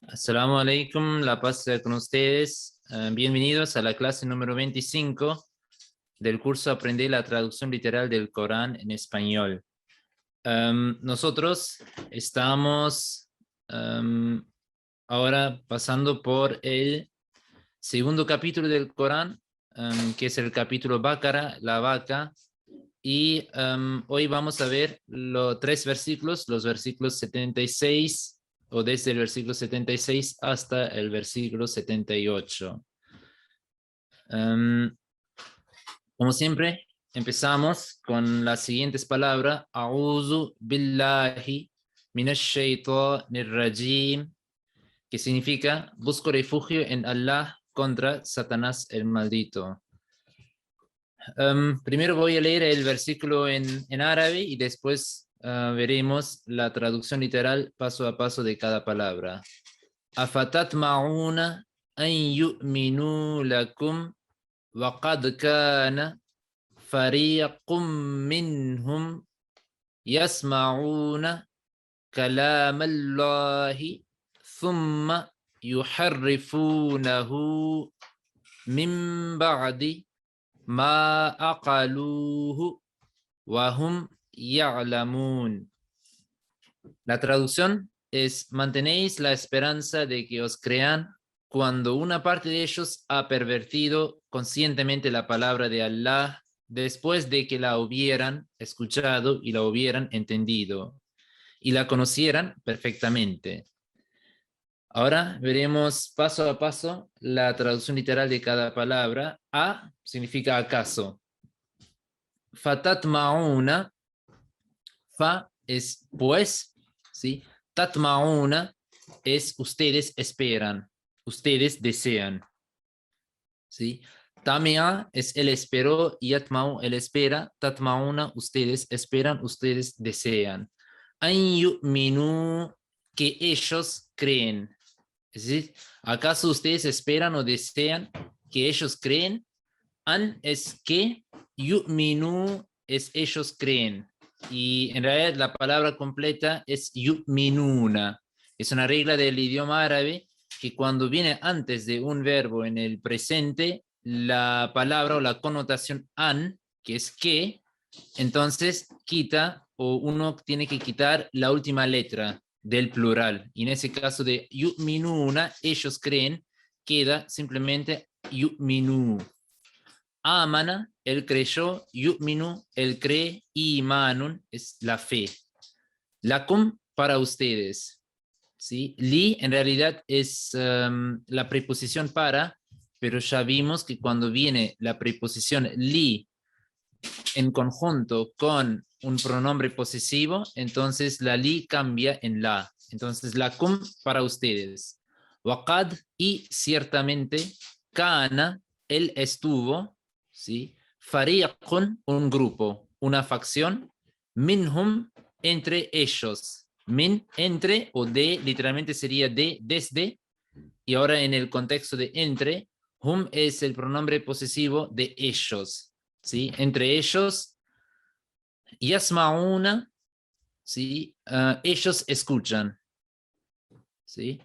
Assalamu alaikum, la paz sea con ustedes. Bienvenidos a la clase número 25 del curso Aprender la traducción literal del Corán en español. Nosotros estamos ahora pasando por el segundo capítulo del Corán, que es el capítulo Báqara, la vaca, y hoy vamos a ver los tres versículos, los versículos 76 o desde el versículo 76 hasta el versículo 78. Como siempre, empezamos con las siguientes palabras. A'udhu billahi minash shaitanir rajim, que significa busco refugio en Allah contra Satanás el maldito. Primero voy a leer el versículo en árabe y después veremos la traducción literal paso a paso de cada palabra. Afatatma'una an yu'minu lakum wa qad kana fariqum minhum yasma'una kalam Allahi thumma yuharrifunahu min ba'di ma aqaluhu wa hum ya'lamun. La traducción es: mantenéis la esperanza de que os crean cuando una parte de ellos ha pervertido conscientemente la palabra de Allah después de que la hubieran escuchado y la hubieran entendido y la conocieran perfectamente. Ahora veremos paso a paso la traducción literal de cada palabra. A significa acaso. Fatatma'una, fa es pues, ¿sí? Tatma'una es ustedes esperan, ustedes desean, ¿sí? Tamia es el esperó, yatma'u el espera, tatma'una ustedes esperan, ustedes desean. An yu'minu, que ellos creen. Es decir, ¿acaso ustedes esperan o desean que ellos creen? An es que, yu'minu es ellos creen. Y en realidad la palabra completa es yu'minuna. Es una regla del idioma árabe que cuando viene antes de un verbo en el presente, la palabra o la connotación an, que es que, entonces quita o uno tiene que quitar la última letra del plural. Y en ese caso de yu'minuna, ellos creen, queda simplemente yu'minu. Amana, él creyó, yu'minu, él cree, imanun es la fe. Lakum, para ustedes. ¿Sí? Li en realidad es la preposición para, pero ya vimos que cuando viene la preposición li en conjunto con un pronombre posesivo, entonces la li cambia en la. Entonces lakum para ustedes. Waqad, y ciertamente, kana, él estuvo, ¿sí? Fariqun, un grupo, una facción, minhum, entre ellos. Min, entre, o de, literalmente sería de, desde, y ahora en el contexto de entre, hum es el pronombre posesivo de ellos, ¿sí? Entre ellos, yasma'una, ¿sí? Ellos escuchan, ¿sí?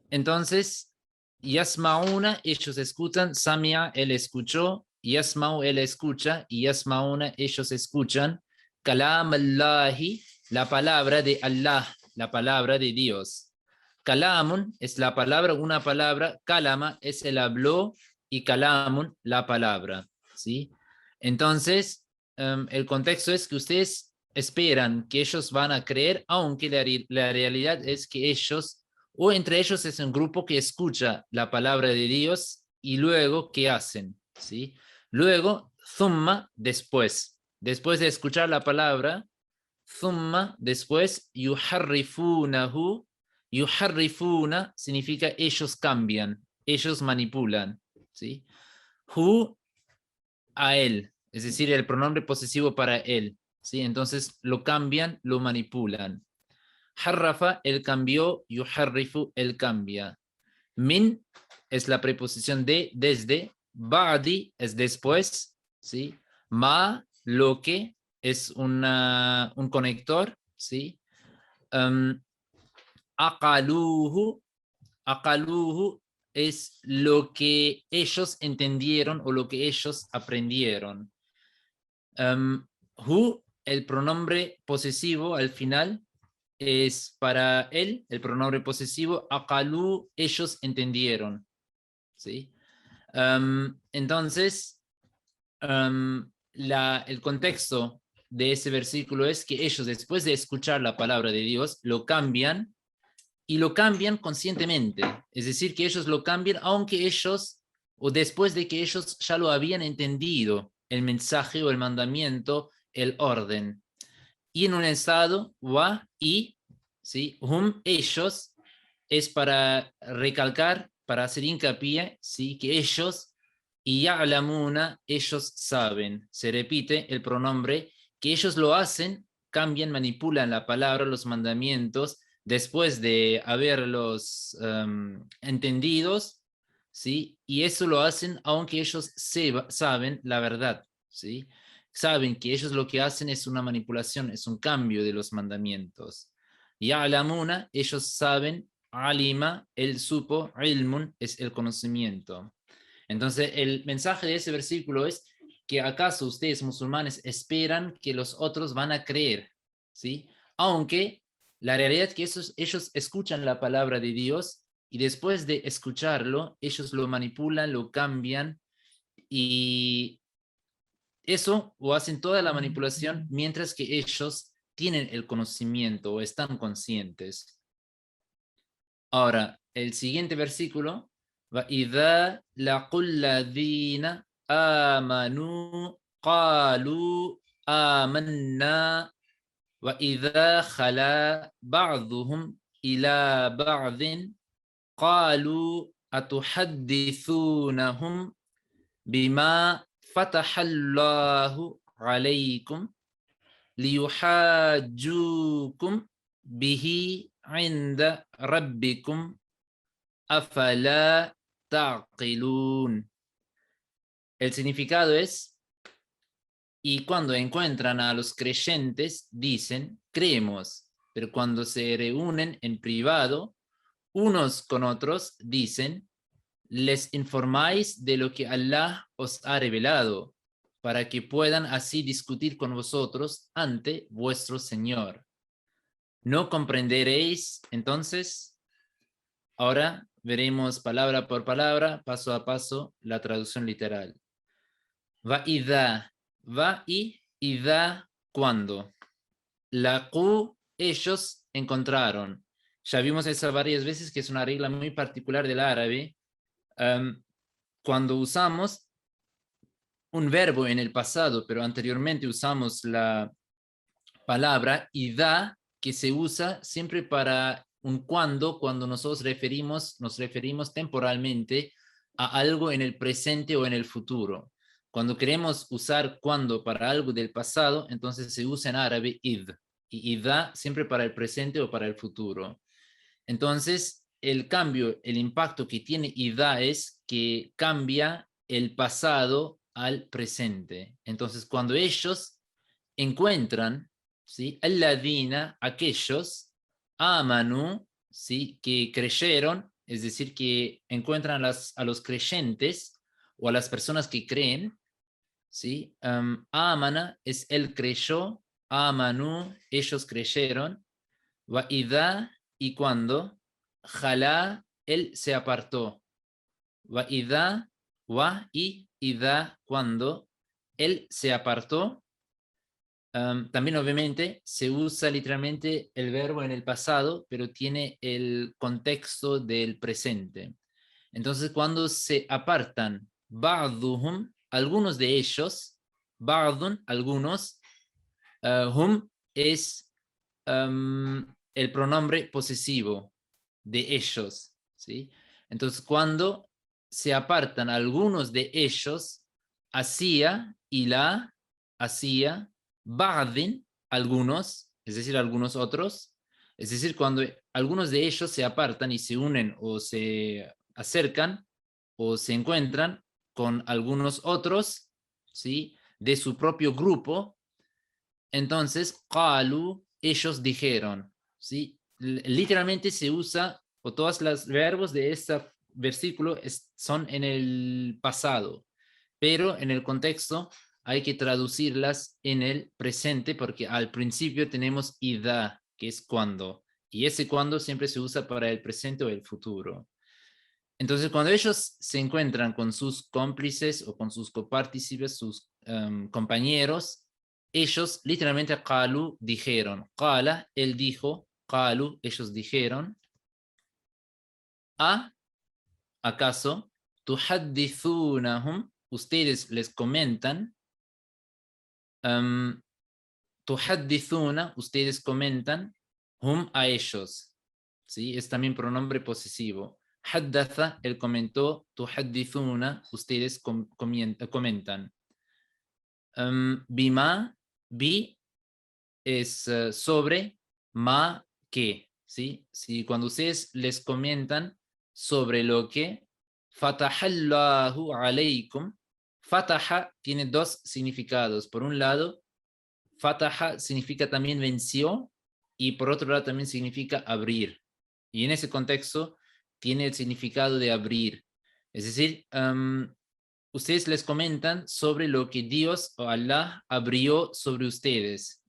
Entonces, yasma'una, ellos escuchan, samia, él escuchó, yasma'u, él escucha, y yasma'una, ellos escuchan, kalam Allahi, la palabra de Allah, la palabra de Dios. Kalamun es la palabra, una palabra, kalama es el habló, y kalamun, la palabra, ¿sí? Entonces, el contexto es que ustedes esperan que ellos van a creer, aunque la realidad es que ellos, o entre ellos es un grupo que escucha la palabra de Dios y luego, ¿qué hacen? ¿Sí? Luego, thumma, después de escuchar la palabra, thumma, después, yuharrifunahu, yuharrifuna significa ellos cambian, ellos manipulan, ¿sí? Hu, a él, es decir, el pronombre posesivo para él, ¿sí? Entonces lo cambian, lo manipulan. Harrafa, él cambió, yuharrifu, él cambia. Min es la preposición de, desde, ba'di es después, ¿sí? Ma, lo que, es un conector, ¿sí? aqaluhu. Aqaluhu es lo que ellos entendieron o lo que ellos aprendieron. Hu, el pronombre posesivo al final, es para él, el pronombre posesivo. Aqalu, ellos entendieron. ¿Sí? Entonces, el contexto de ese versículo es que ellos, después de escuchar la palabra de Dios, lo cambian, y lo cambian conscientemente. Es decir, que ellos lo cambian aunque ellos, o después de que ellos ya lo habían entendido, el mensaje o el mandamiento, el orden. Y en un estado, wa, y, ¿sí? Ellos, es para recalcar, para hacer hincapié, ¿sí? Que ellos, y ya'lamuna, ellos saben. Se repite el pronombre, que ellos lo hacen, cambian, manipulan la palabra, los mandamientos, después de haberlos entendidos, ¿sí? Y eso lo hacen aunque ellos saben la verdad, ¿sí? Saben que ellos lo que hacen es una manipulación, es un cambio de los mandamientos. Ya'lamuna, ellos saben. Alima, él supo. Ilmun es el conocimiento. Entonces, el mensaje de ese versículo es que acaso ustedes musulmanes esperan que los otros van a creer, ¿sí? Aunque la realidad es que ellos escuchan la palabra de Dios y después de escucharlo, ellos lo manipulan, lo cambian, y eso o hacen toda la manipulación mientras que ellos tienen el conocimiento o están conscientes. Ahora, el siguiente versículo, وَإِذَا لَقُوا الَّذِينَ آمَنُوا قَالُوا آمَنَّا وَإِذَا خَلَا بَعْضُهُمْ إِلَى بَعْضٍ قَالُوا أَتُحَدِّثُونَهُمْ بِمَا فَتَحَ اللَّهُ عَلَيْكُمْ لِيُحَاجُّوكُمْ بِهِ عِنْدَ رَبِّكُمْ أَفَلَا تَعْقِلُونَ. El significado es: y cuando encuentran a los creyentes, dicen, creemos, pero cuando se reúnen en privado, unos con otros, dicen, les informáis de lo que Allah os ha revelado, para que puedan así discutir con vosotros ante vuestro Señor. ¿No comprenderéis entonces? Ahora veremos palabra por palabra, paso a paso, la traducción literal. Va y idha, cuando. Laqu, ellos encontraron. Ya vimos eso varias veces, que es una regla muy particular del árabe. Cuando usamos un verbo en el pasado, pero anteriormente usamos la palabra idha, que se usa siempre para un cuando nosotros nos referimos temporalmente a algo en el presente o en el futuro. Cuando queremos usar cuando para algo del pasado, entonces se usa en árabe id, y idha siempre para el presente o para el futuro. Entonces, el cambio, el impacto que tiene idha es que cambia el pasado al presente. Entonces, cuando ellos encuentran, ¿sí? Alladina, aquellos, amanu, ¿sí? Que creyeron, es decir, que encuentran a los creyentes o a las personas que creen, ¿sí? Amana es él creyó, amanu, ellos creyeron, wa idha, y cuando, jalá, él se apartó, wa idha, wa y idha, cuando, él se apartó. También obviamente se usa literalmente el verbo en el pasado, pero tiene el contexto del presente. Entonces, cuando se apartan, ba'duhum, algunos de ellos, ba'dun, algunos, hum es el pronombre posesivo de ellos, ¿sí? Entonces, cuando se apartan algunos de ellos, hacía, y la, hacía, ba'din, algunos, es decir, algunos otros, es decir, cuando algunos de ellos se apartan y se unen o se acercan o se encuentran con algunos otros, ¿sí? De su propio grupo, entonces, qalu, ellos dijeron, ¿sí? literalmente se usa, o todos los verbos de este versículo son en el pasado, pero en el contexto hay que traducirlas en el presente porque al principio tenemos ida, que es cuando, y ese cuando siempre se usa para el presente o el futuro. Entonces, cuando ellos se encuentran con sus cómplices o con sus copartícipes, sus compañeros, ellos literalmente qalu dijeron, qala, él dijo, qalu, ellos dijeron, ¿acaso tuhaddithunahum, ustedes les comentan, tuhaddithuna, ustedes comentan, hum a ellos, ¿sí? Es también pronombre posesivo. Haddatha, él comentó, tuhaddithuna, ustedes comentan. Bima, bi es sobre, ma, que, ¿sí? Si cuando ustedes les comentan sobre lo que, fatahallahu alaykum, fataha tiene dos significados. Por un lado, fataha significa también venció y por otro lado también significa abrir. Y en ese contexto tiene el significado de abrir. Es decir, ustedes les comentan sobre lo que Dios o Allah abrió sobre ustedes.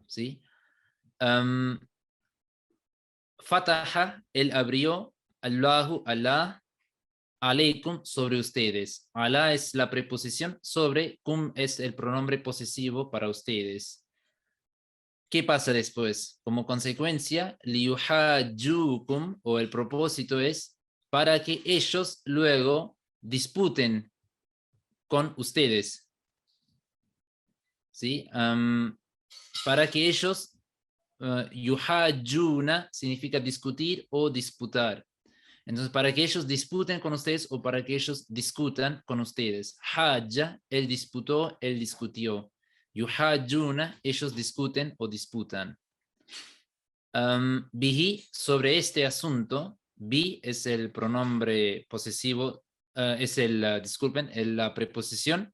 ¿Sí? Fataha, él abrió, Allahu, Allah, aleikum, sobre ustedes. Allah es la preposición, sobre, kum es el pronombre posesivo para ustedes. ¿Qué pasa después? Como consecuencia, liyuhajjukum, o el propósito es para que ellos luego disputen con ustedes. ¿Sí? Para que ellos, yuhajjuna significa discutir o disputar. Entonces, para que ellos disputen con ustedes o para que ellos discutan con ustedes. Hajja, él disputó, él discutió. Yuhajjuna, ellos discuten o disputan. Bihi, sobre este asunto, bi es el pronombre posesivo, disculpen, la preposición,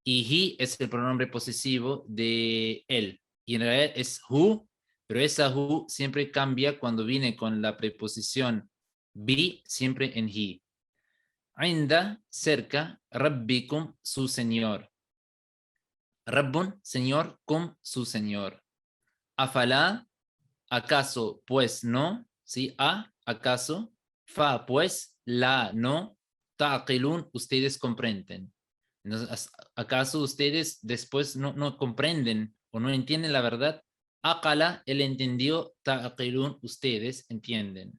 y he es el pronombre posesivo de él. Y en realidad es who, pero esa who siempre cambia cuando viene con la preposición bi, siempre en he. Inda, cerca, rabbikum, su señor. Rabbun, señor, kum, su señor. Afala, acaso, pues no, ¿sí? Acaso, fa, pues, la, no, taqilun, ustedes comprenden. Entonces, ¿acaso ustedes después no comprenden o no entienden la verdad? Aqala, él entendió, taqilun, ustedes entienden.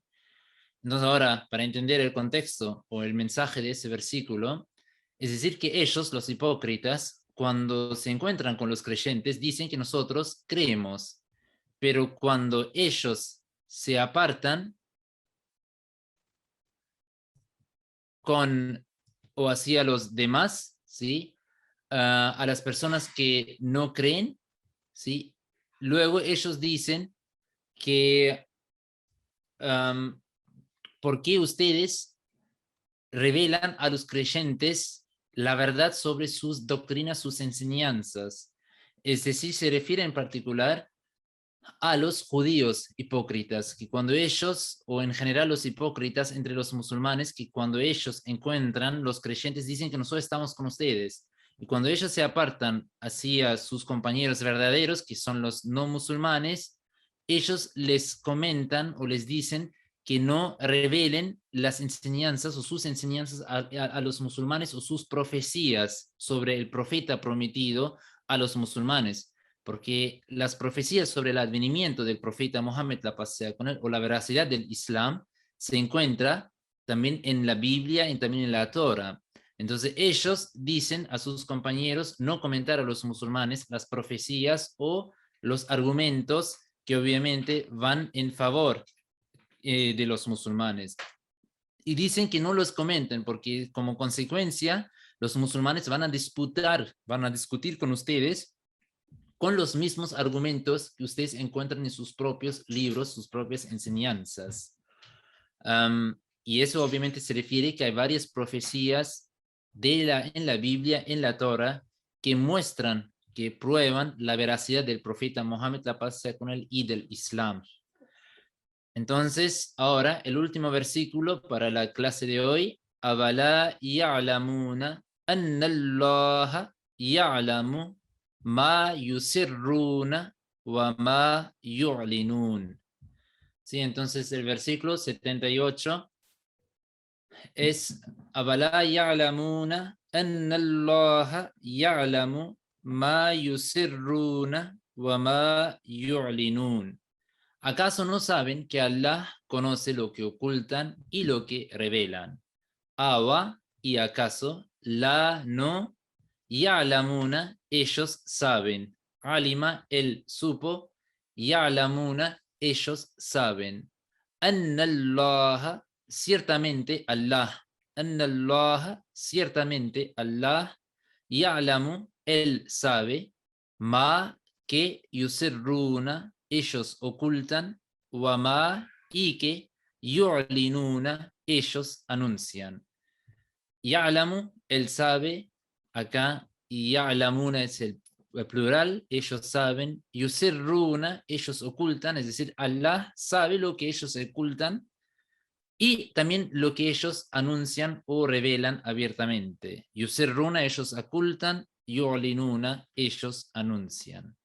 Entonces ahora, para entender el contexto o el mensaje de ese versículo, es decir, que ellos, los hipócritas, cuando se encuentran con los creyentes, dicen que nosotros creemos, pero cuando ellos se apartan con o hacia los demás, ¿sí? A las personas que no creen, ¿sí? Luego ellos dicen que ¿por qué ustedes revelan a los creyentes la verdad sobre sus doctrinas, sus enseñanzas? Es decir, se refiere en particular a los judíos hipócritas, que cuando ellos, o en general los hipócritas entre los musulmanes, que cuando ellos encuentran, los creyentes dicen que nosotros estamos con ustedes, y cuando ellos se apartan hacia sus compañeros verdaderos, que son los no musulmanes, ellos les comentan o les dicen que no revelen las enseñanzas o sus enseñanzas a los musulmanes o sus profecías sobre el profeta prometido a los musulmanes, porque las profecías sobre el advenimiento del profeta Mohammed, la paz sea con él, o la veracidad del Islam, se encuentra también en la Biblia y también en la Torah. Entonces ellos dicen a sus compañeros no comentar a los musulmanes las profecías o los argumentos que obviamente van en favor de los musulmanes. Y dicen que no los comenten porque como consecuencia los musulmanes van a disputar, van a discutir con ustedes con los mismos argumentos que ustedes encuentran en sus propios libros, sus propias enseñanzas. Y eso obviamente se refiere que hay varias profecías en la Biblia, en la Torah, que muestran, que prueban la veracidad del profeta Mohammed, la paz sea con él, y del Islam. Entonces, ahora el último versículo para la clase de hoy. أَوَلَا يَعْلَمُونَ أَنَّ اللَّهَ يَعْلَمُ مَا يُسِرُّونَ وَمَا يُعْلِنُونَ. Sí, entonces el versículo 78 es أَوَلَا يَعْلَمُونَ أَنَّ اللَّهَ يَعْلَمُ مَا يُسِرُّونَ وَمَا يُعْلِنُونَ. ¿Acaso no saben que Allah conoce lo que ocultan y lo que revelan? Awa, y acaso, la, no, ya'lamuna, ellos saben. Alima, él supo, ya'lamuna, ellos saben. Anna Allah, ciertamente Allah. Anna Allah, ciertamente Allah. Ya'lamu, él sabe. Ma, que yusirruna, ellos ocultan. Wa ma, y que yu'linuna, ellos anuncian. Ya'lamu, él sabe, acá, y ya'lamuna es el plural, ellos saben. Yusirruna, ellos ocultan, es decir, Allah sabe lo que ellos ocultan y también lo que ellos anuncian o revelan abiertamente. Yusirruna, ellos ocultan. Yu'linuna, ellos anuncian.